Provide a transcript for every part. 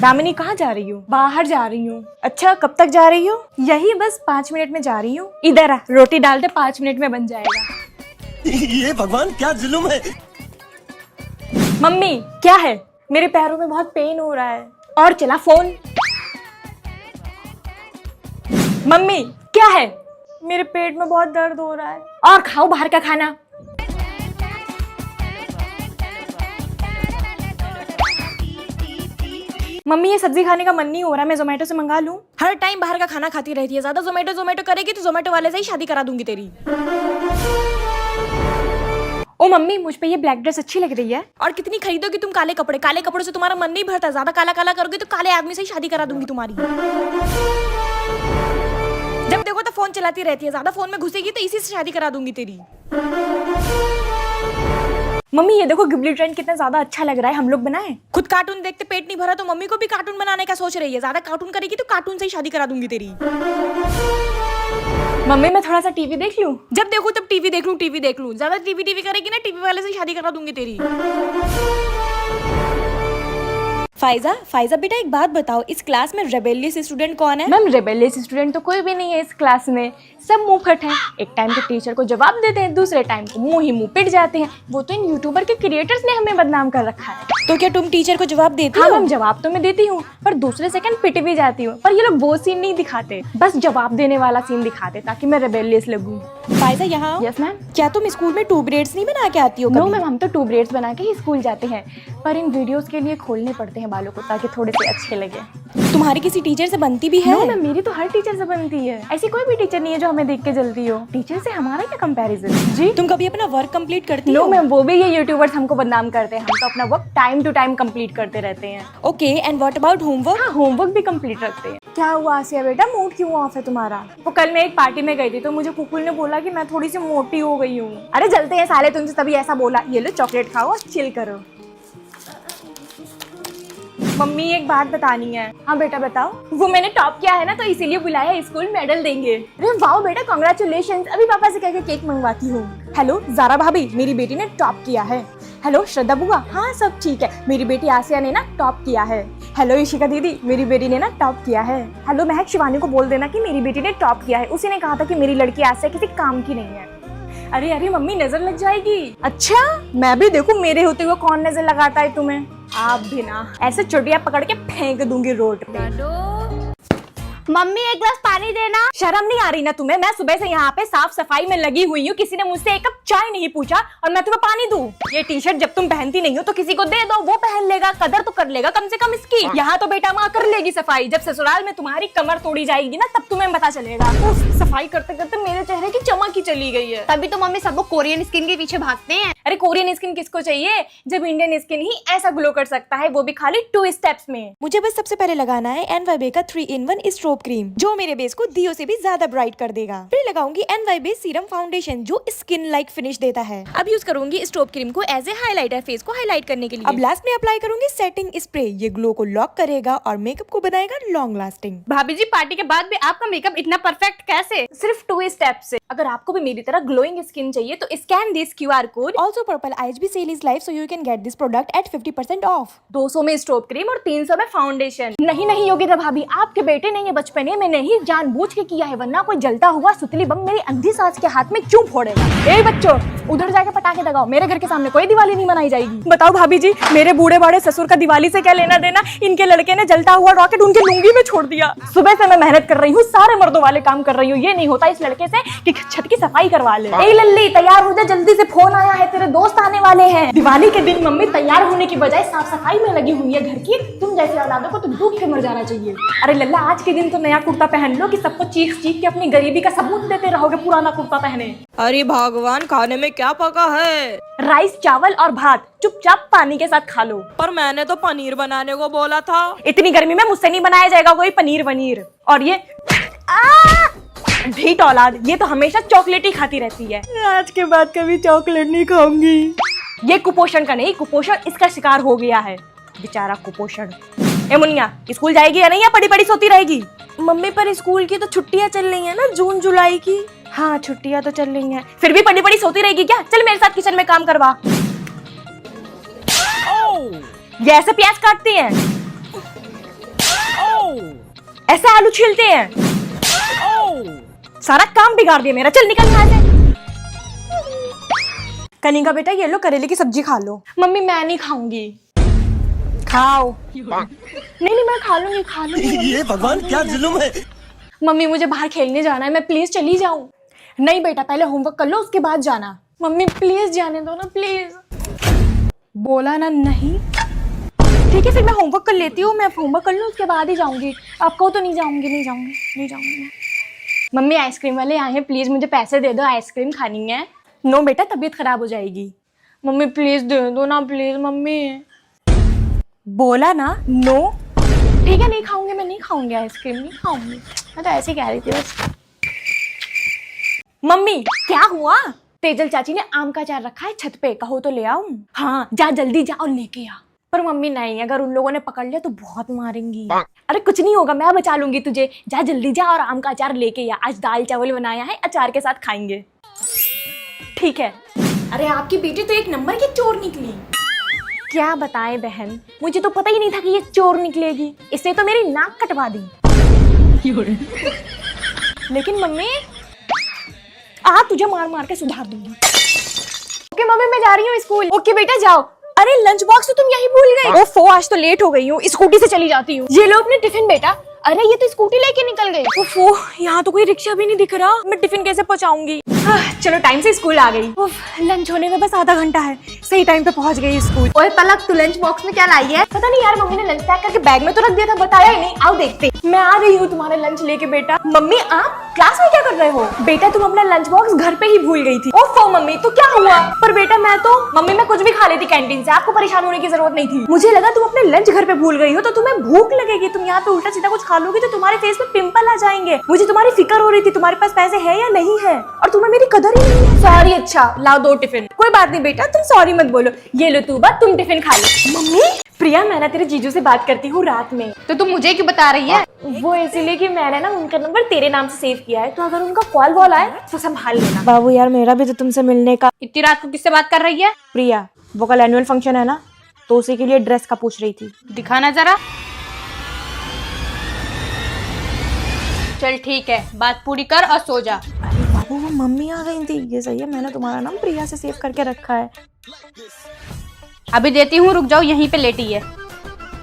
दामिनी कहाँ जा रही हो? बाहर जा रही हूँ। अच्छा, कब तक जा रही हो? यही बस 5 मिनट में जा रही हूँ। इधर आ, रोटी डाल दे, 5 मिनट में बन जाएगा। ये भगवान क्या जुल्म है। मम्मी क्या है? मेरे पैरों में बहुत पेन हो रहा है। और चला फोन। मम्मी क्या है? मेरे पेट में बहुत दर्द हो रहा है। और खाओ बाहर का खाना। मम्मी ये सब्जी खाने का मन नहीं हो रहा, मैं जोमेटो से मंगा लूं? हर टाइम बाहर का खाना खाती रहती है, ज्यादा जोमेटो करेगी तो जोमेटो वाले से ही शादी करा दूंगी तेरी। ओ मम्मी, मुझ पे ये ब्लैक ड्रेस अच्छी लग रही है। और कितनी खरीदोगी तुम काले कपड़े? काले कपड़ों से तुम्हारा मन नहीं भरता, ज्यादा काला काला करोगी तो काले आदमी से ही शादी करा दूंगी तुम्हारी। जब देखो तो फोन चलाती रहती है, ज्यादा फोन में घुसेगी तो इसी से शादी करा दूंगी तेरी। मम्मी ये देखो गिबली ट्रेंड कितना ज्यादा अच्छा लग रहा है, हम लोग बनाएं? खुद कार्टून देखते पेट नहीं भरा तो मम्मी को भी कार्टून बनाने का सोच रही है। ज्यादा कार्टून करेगी तो कार्टून से ही शादी करा दूंगी तेरी। मम्मी मैं थोड़ा सा टीवी देख लूं? जब देखो तब टीवी देख लूं। ज्यादा टीवी करेगी ना, टीवी वाले से ही शादी करा दूंगी तेरी। फाइजा बेटा एक बात बताओ, इस क्लास में रेबेलियस स्टूडेंट कौन है? मैम रेबेलियस स्टूडेंट तो कोई भी नहीं है इस क्लास में, सब मुंह फट हैं। एक टाइम तो टीचर को जवाब देते हैं, दूसरे टाइम तो मुंह ही मुंह पिट जाते हैं। वो तो इन यूट्यूबर के क्रिएटर्स ने हमें बदनाम कर रखा है। तो क्या तुम टीचर को जवाब देती हो? हाँ मैम, जवाब तो मैं देती हूँ, पर दूसरे सेकंड पिट भी जाती हूँ। पर ये लोग वो सीन नहीं दिखाते, बस जवाब देने वाला सीन दिखाते ताकि मैं रेबेलियस लगूं। फाइजा यहाँ। Yes ma'am. क्या तुम स्कूल में 2 ब्रेड्स नहीं बना के आती हो? नो मैम, हम तो 2 ब्रेड्स बना के ही स्कूल जाते हैं, पर इन वीडियोस के लिए खोलने पड़ते हैं बालों को ताकि थोड़े से अच्छे लगे। तुम्हारी किसी टीचर से बनती भी है? नो मैम, मेरी तो हर टीचर से बनती है। ऐसी कोई भी टीचर नहीं है जो हमें देख के जलती हो। टीचर से हमारा क्या कंपैरिजन। जी तुम कभी अपना वर्क कंप्लीट करती हो? नो मैम, वो भी ये यूट्यूबर्स हमको बदनाम करते हैं। हम तो अपना work time to time complete करते रहते हैं। Okay, and what about homework? हाँ, होमवर्क भी कंप्लीट रखते हैं। क्या हुआ आसिया बेटा, मूड क्यों ऑफ है तुम्हारा? वो कल मैं एक पार्टी में गई थी तो मुझे कुकुल ने बोला कि मैं थोड़ी सी मोटी हो गई हूँ। अरे जलते हैं साले तुमसे, तभी ऐसा बोला। ये लो चॉकलेट खाओ और चिल करो। मम्मी एक बात बतानी है। हाँ बेटा बताओ। वो मैंने टॉप किया है ना, तो इसीलिए बुलाया है, स्कूल मेडल देंगे। अरे वाह बेटा, कांग्रेचुलेशंस। अभी पापा से कह के केक मंगवाती हूँ। हेलो जारा भाभी, मेरी बेटी ने टॉप किया है। हेलो श्रद्धा बुआ, हाँ सब ठीक है। मेरी बेटी आसिया ने ना टॉप किया है। हेलो इशिका दीदी, मेरी बेटी ने ना टॉप किया है। हेलो महक, शिवानी को बोल देना कि मेरी बेटी ने टॉप किया है। उसी ने कहा था कि मेरी लड़की आसिया किसी काम की नहीं है। अरे अरे मम्मी, नजर लग जाएगी। अच्छा, मैं भी देखूं मेरे होते हुए कौन नजर लगाता है तुम्हें। आप भी ना, ऐसे चुटिया पकड़ के फेंक दूंगी रोड पे। मम्मी एक ग्लास पानी देना। शर्म नहीं आ रही ना तुम्हें? मैं सुबह से यहाँ पे साफ सफाई में लगी हुई हूँ, किसी ने मुझसे एक कप चाय नहीं पूछा और मैं तुम्हें पानी दूँ? ये टी शर्ट जब तुम पहनती नहीं हो तो किसी को दे दो, वो पहन लेगा, कदर तो कर लेगा कम से कम इसकी। यहाँ तो बेटा माँ कर लेगी सफाई, जब ससुराल में तुम्हारी कमर तोड़ी जाएगी ना तब तुम्हें पता चलेगा। सफाई करते करते मेरे चेहरे की चमक ही चली गई है। तभी तो मम्मी सब लोग कोरियन स्किन के पीछे भागते हैं। अरे कोरियन स्किन किसको चाहिए जब इंडियन स्किन ही ऐसा ग्लो कर सकता है, वो भी खाली 2 स्टेप्स में। मुझे बस सबसे पहले लगाना है NYB का 3-in-1 स्ट्रोब क्रीम, जो मेरे बेस को दियो से भी ज्यादा ब्राइट कर देगा। फिर लगाऊंगी NYB सीरम फाउंडेशन, जो स्किन लाइक फिनिश देता है। अब यूज करूंगी स्ट्रोब क्रीम को एज ए हाइलाइटर, फेस को हाईलाइट करने के लिए। अब लास्ट में अप्लाई करूंगी सेटिंग स्प्रे, ये ग्लो को लॉक करेगा और मेकअप को बनाएगा लॉन्ग लास्टिंग। भाभी जी, पार्टी के बाद भी आपका मेकअप इतना परफेक्ट कैसे? सिर्फ 2 स्टेप्स से। अगर आपको भी मेरी तरह ग्लोइंग स्किन चाहिए तो scan this QR code. Also purple IHB sale is live, so you can get this product at 50% off. 200 में स्ट्रोब क्रीम और 300 में फाउंडेशन। नहीं योगिता भाभी, आपके बेटे ने ये बचपने में नहीं जानबूझ के किया है, वरना कोई जलता हुआ सुतली बम मेरी अंधी सास के हाथ में क्यों फोड़ेगा? ए बच्चों, उधर जाके पटाखे दगाओ, मेरे घर के सामने कोई दिवाली नहीं मनाई जाएगी। बताओ भाभी जी, मेरे बूढ़े बाड़े ससुर का दिवाली से क्या लेना देना? इनके लड़के ने जलता हुआ रॉकेट उनके लुंगी में छोड़ दिया। सुबह से मैं मेहनत कर रही हूँ, सारे मर्दों वाले काम कर रही हूँ, ये नहीं होता इस लड़के से कि छत की सफाई करवा ले। ए लल्ली, तैयार हो जा जल्दी से, फोन आया है, तेरे दोस्त आने वाले हैं। दिवाली के दिन मम्मी तैयार होने की बजाय साफ सफाई में लगी हुई है घर की। तुम जैसे औलादों को तो डूब के मर जाना चाहिए। अरे लल्ला, आज के दिन तो नया कुर्ता पहन लो कि सबको चीख चीख के अपनी गरीबी का सबूत देते रहोगे पुराना कुर्ता पहने। अरे भगवान, खाने में क्या पका है? राइस, चावल और भात, चुपचाप पानी के साथ खा लो। पर मैंने तो पनीर बनाने को बोला था। इतनी गर्मी में मुझसे नहीं बनाया जाएगा कोई पनीर वनीर। और ये ढीठ औलाद, ये तो हमेशा चॉकलेट ही खाती रहती है। आज के बाद कभी चॉकलेट नहीं खाऊंगी। ये कुपोषण का नहीं, कुपोषण इसका शिकार हो गया है बेचारा कुपोषण। ए मुनिया, स्कूल जाएगी या नहीं, या पड़ी पड़ी सोती रहेगी? मम्मी पर स्कूल की तो छुट्टियां चल रही है ना, जून जुलाई की। हाँ छुट्टियां तो चल रही हैं, फिर भी पड़ी पड़ी सोती रहेगी क्या? चल मेरे साथ किचन में काम करवा। ये ऐसे प्याज काटती हैं? ऐसे आलू छीलते हैं? सारा काम बिगाड़ दिया मेरा। चल निकल यहाँ से। कनिका बेटा ये लो करेले की सब्जी खा लो। मम्मी मैं नहीं खाऊंगी। खाओ। नहीं मैं खा लूंगी। ये भगवान क्या जुल्म है। मम्मी मुझे बाहर खेलने जाना है, मैं प्लीज चली जाऊं। नहीं बेटा पहले होमवर्क कर लो उसके बाद जाना। मम्मी प्लीज जाने दो ना प्लीज। बोला ना नहीं। ठीक है फिर मैं होमवर्क कर लेती हूँ। मैं होमवर्क कर लूँ उसके बाद ही जाऊंगी। आप कहो तो नहीं जाऊंगी। मम्मी आइसक्रीम वाले आए हैं, प्लीज मुझे पैसे दे दो, आइसक्रीम खानी है। नो बेटा तबीयत खराब हो जाएगी। मम्मी प्लीज दे दो ना प्लीज। मम्मी बोला ना नो। ठीक है नहीं खाऊंगी, मैं नहीं खाऊंगी आइसक्रीम, नहीं खाऊंगी। मैं तो ऐसे ही कह रही थी बस। मम्मी क्या हुआ? तेजल चाची ने आम का अचार रखा है छत पे, कहो तो ले आऊं? हाँ जा जल्दी जा और लेके आ। पर मम्मी नहीं, अगर उन लोगों ने पकड़ लिया तो बहुत मारेंगी। अरे कुछ नहीं होगा, मैं बचा लूंगी तुझे। जा जल्दी जा और आम का अचार लेके आ। आज दाल चावल बनाया है, अचार के साथ खाएंगे। ठीक है। अरे आपकी बेटी तो एक नंबर की चोर निकली। क्या बताएं बहन, मुझे तो पता ही नहीं था कि ये चोर निकलेगी। इसने तो मेरी नाक कटवा दी। लेकिन मम्मी तुझे मार मार के सुधार दूंगी। ओके मम्मी मैं जा रही हूँ स्कूल। ओके बेटा जाओ। अरे लंच बॉक्स तो तुम यही भूल गई। ओफो आज तो लेट हो गई हूँ, स्कूटी से चली जाती हूँ। ये लो अपने टिफिन बेटा। अरे ये तो स्कूटी लेके निकल गई। ओफो यहाँ तो कोई रिक्शा भी नहीं दिख रहा, मैं टिफिन कैसे पहुँचाऊंगी? चलो टाइम से स्कूल आ गई। लंच होने में बस आधा घंटा है, सही टाइम पे पहुंच गई स्कूल। ओए पलक तू लंच बॉक्स में क्या लाई है? पता नहीं यार, मम्मी ने लंच पैक करके बैग में तो रख दिया था, बताया ही नहीं। आओ देखते। मैं आ रही हूँ तुम्हारे लंच लेके बेटा। मम्मी आप क्लास में क्या कर रहे हो? बेटा तुम अपना लंच बॉक्स घर पे ही भूल गई थी। ओफो मम्मी तो क्या हुआ? पर बेटा मैं तो मम्मी मैं कुछ भी खा लेती कैंटीन से, आपको परेशान होने की जरूरत नहीं थी। मुझे लगा तुम अपने लंच घर पे भूल गई हो तो तुम्हें भूख लगेगी, तुम यहाँ पे उल्टा सीधा कुछ खा लोगी तो तुम्हारे फेस पे पिंपल आ जाएंगे। मुझे तुम्हारी फिक्र हो रही थी तुम्हारे पास पैसे है या नहीं है, और तुम्हें मेरी कदर ही नहीं है। सॉरी। अच्छा लाओ 2 टिफिन। कोई बात नहीं बेटा तुम सॉरी मत बोलो। ये लो तू बात, तुम टिफिन खा लो। मम्मी प्रिया मैं ना तेरे जीजू से बात करती हूँ रात में। तो तुम मुझे क्यों बता रही है? वो इसीलिए कि मैंने ना उनका नंबर तेरे नाम से सेव किया है, तो अगर उनका कॉल वॉल आए तो संभाल लेना। बाबू यार मेरा भी तो तुमसे मिलने का। इतनी रात को किससे बात कर रही है? प्रिया वो कल एनुअल फंक्शन है ना, तो उसी के लिए ड्रेस का पूछ रही थी। दिखाना जरा। चल ठीक है, बात पूरी कर और सो जा। अरे बाबू वो मम्मी आ गई थी। ये सही है, मैंने तुम्हारा नाम प्रिया से सेव करके रखा है। अभी देती हूँ, रुक जाओ यहीं पे लेटी है।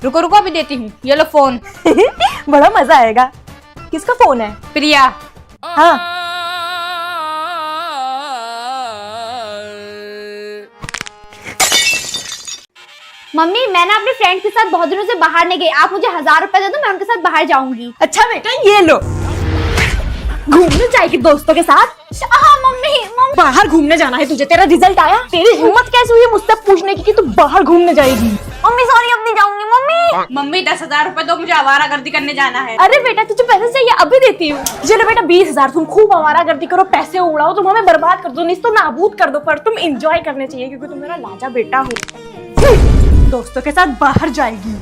रुको रुको अभी देती हूँ। ये लो फोन। बड़ा मजा आएगा। किसका फोन है? प्रिया। हाँ मम्मी मैं ना अपने फ्रेंड के साथ बहुत दिनों से बाहर नहीं गई, आप मुझे 1000 रुपए दे दो, मैं उनके साथ बाहर जाऊंगी। अच्छा बेटा ये लो। घूमने जाएगी दोस्तों के साथ? हाँ मम्मी। बाहर घूमने जाना है तुझे? तेरा रिजल्ट आया? तेरी हिम्मत कैसे हुई मुझसे पूछने की कि तू बाहर घूमने जाएगी? मम्मी सॉरी अब नहीं जाऊंगी। मम्मी 10,000 रुपए दो, मुझे आवारागर्दी करने जाना है। अरे बेटा तुझे पैसे चाहिए? अभी देती हूँ। चलो बेटा 20,000, तुम खूब आवारागर्दी करो, पैसे उड़ाओ, तुम हमें बर्बाद कर दो, नहीं तो नाबूद कर दो, पर तुम एंजॉय करने चाहिए क्योंकि तुम मेरा लाजा बेटा हो। दोस्तों के साथ बाहर जाएगी।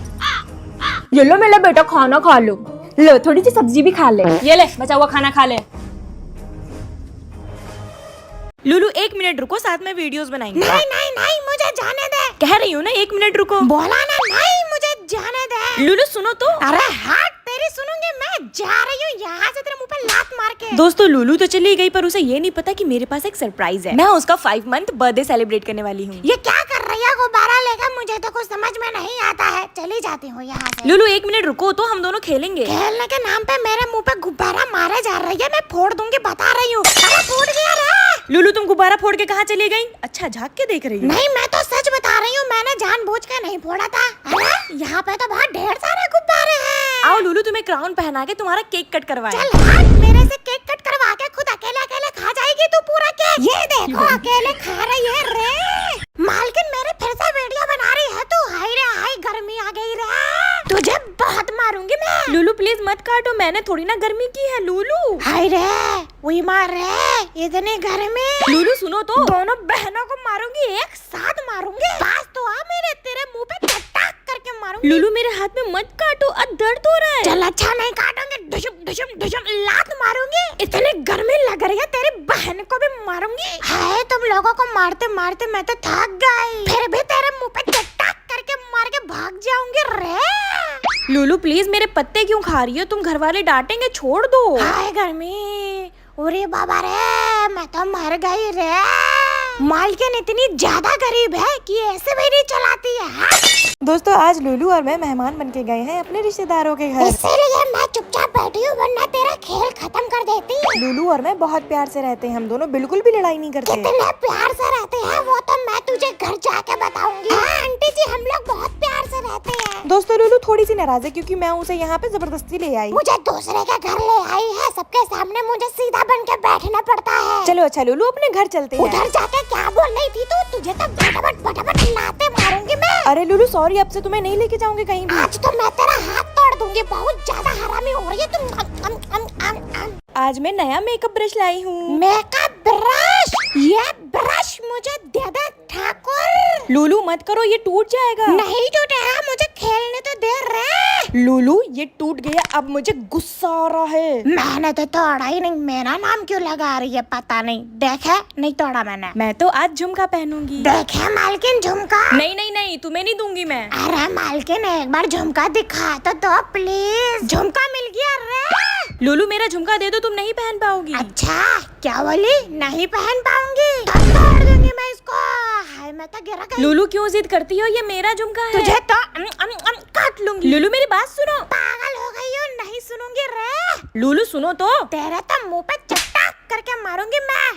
ये लो मेरा बेटा खाना खा लो। लो थोड़ी सी सब्जी भी खा ले। ये ले बचा हुआ खाना खा ले। लुलु 1 मिनट रुको, साथ में वीडियोस बनाएंगे। नहीं मुझे जाने दे। कह रही हूँ ना 1 मिनट रुको। बोला ना नहीं मुझे जाने दे। लुलु सुनो तो। अरे हट, तेरी सुनूंगी मैं। जा रही हूँ यहाँ से, तेरे मुंह पे लात मार के। दोस्तों लुलु तो चली गई, पर उसे ये नहीं पता कि मेरे पास एक सरप्राइज है। मैं उसका 5 मंथ बर्थडे सेलिब्रेट करने वाली हूँ। ये क्या कर रही है? गुब्बारा लेकर? मुझे तो कुछ समझ में नहीं आता है, चली जाती हूँ यहाँ से। लुलु 1 मिनट रुको तो, हम दोनों खेलेंगे। खेलने के नाम पे मेरे मुंह पे गुब्बारा मारे जा रही है, मैं फोड़ दूंगी बता रही हूँ। अरे फूट गया रे। लुलु तुम गुब्बारा फोड़ के कहाँ चली गई? अच्छा झाँक के देख रही हो? नहीं मैं तो सच बता रही हूँ, मैंने जानबूझ के नहीं फोड़ा था। अरे यहाँ पे तो बहुत ढेर सारे गुब्बारे हैं। आओ लुलु तुम्हें क्राउन पहना के तुम्हारा केक कट करवाए। चल हट, मेरे से केक कट करवा के खुद अकेले अकेले खा जाएगी तू पूरा केक। ये देखो अकेले खा रही है रे। मालकिन मेरे फिर से वीडियो बना रही है तू। हाय रे हाय, गर्मी आ गई रे, तुझे बहुत मारूंगी मैं। लुलु प्लीज मत काटो, मैंने थोड़ी ना गर्मी की है। लुलु हाय रे, वही मार रे, इतनी गर्मी। लुलु सुनो तो। दोनों बहनों को मारूंगी, एक साथ मारूंगी। पास तो आ मेरे, तेरे मुंह पे चटाक करके मारूंगी। लुलु मेरे हाथ में मत काटो, अब दर्द हो रहा है। चल अच्छा नहीं काटूंगी, डुशुम डुशुम डुशुम लात मारूंगी। इतनी गर्मी लग रही है, तेरी बहन को भी मारूंगी। हाय तुम लोगों को मारते मारते मैं तो थक गई, फिर भी तेरे मुंह पे चटाक करके मार के भाग जाऊंगी रे। लूलू प्लीज मेरे पत्ते क्यों खा रही हो तुम? घर वाले डांटेंगे, छोड़ दो। हाय गर्मी, अरे बाबा रे, मैं तो मर गई रे। मालकिन इतनी ज्यादा गरीब है कि ऐसे भी नहीं चलाती है। हाँ? दोस्तों आज लूलू और मैं मेहमान बन के गए हैं अपने रिश्तेदारों के घर। इसीलिए मैं चुपचाप बैठी हूँ, वरना तेरा खेल खत्म कर देती। लूलू और मैं बहुत प्यार से रहते हैं, हम दोनों बिल्कुल भी लड़ाई नहीं करते। कितने प्यार से रहते हैं वो तो मैं तुझे घर जाके बताऊंगी। हाँ आंटी जी, हम लोग बहुत प्यार से रहते हैं। दोस्तों लूलू थोड़ी सी नाराज है क्योंकि मैं उसे यहाँ पे जबरदस्ती ले आई। मुझे दूसरे के घर ले आई है, सबके सामने मुझे सीधा बन के बैठना पड़ता है। चलो अच्छा लूलू अपने घर चलते हैं। उधर जाके क्या बोल रही थी तू? तुझे तो फटाफट लाते मारूंगी मैं। अरे लूलू सॉरी, अब से तुम्हें नहीं लेके जाऊंगी कहीं भी। आज तो मैं तेरा हाथ तोड़ दूंगी, बहुत ज्यादा हरामी हो रही है तुम। आज मैं नया मेकअप ब्रश लाई हूँ। Makeup brush? ये ब्रश मुझे दे दे ठाकुर। लूलू मत करो, ये टूट जाएगा। नहीं टूटेगा, मुझे खेलने तो दे रे। लूलू ये टूट गया, अब मुझे गुस्सा आ रहा है। मैंने तो तोड़ा ही नहीं, मेरा नाम क्यों लगा रही है पता नहीं। देखे नहीं तोड़ा मैंने। मैं तो आज झुमका पहनूंगी। देखे मालकिन झुमका? नहीं तुम्हें नहीं दूंगी मैं। अरे मालकिन एक बार झुमका दिखा तो दो प्लीज। झुमका मिल गया रे। लूलू मेरा झुमका दे दो, तुम नहीं पहन पाओगी। अच्छा क्या बोली? नहीं पहन पाऊंगी? तब तोड़ दूंगी मैं इसको। हाय मैं तो गिरा गई। लूलू क्यों जिद करती हो, ये मेरा झुमका है। तुझे तो काट लूंगी। लूलू मेरी बात सुनो। पागल हो गई हो, नहीं सुनूंगी रे। लूलू सुनो तो। तेरे तो मुंह पे चट्टा करके मारूंगी मैं।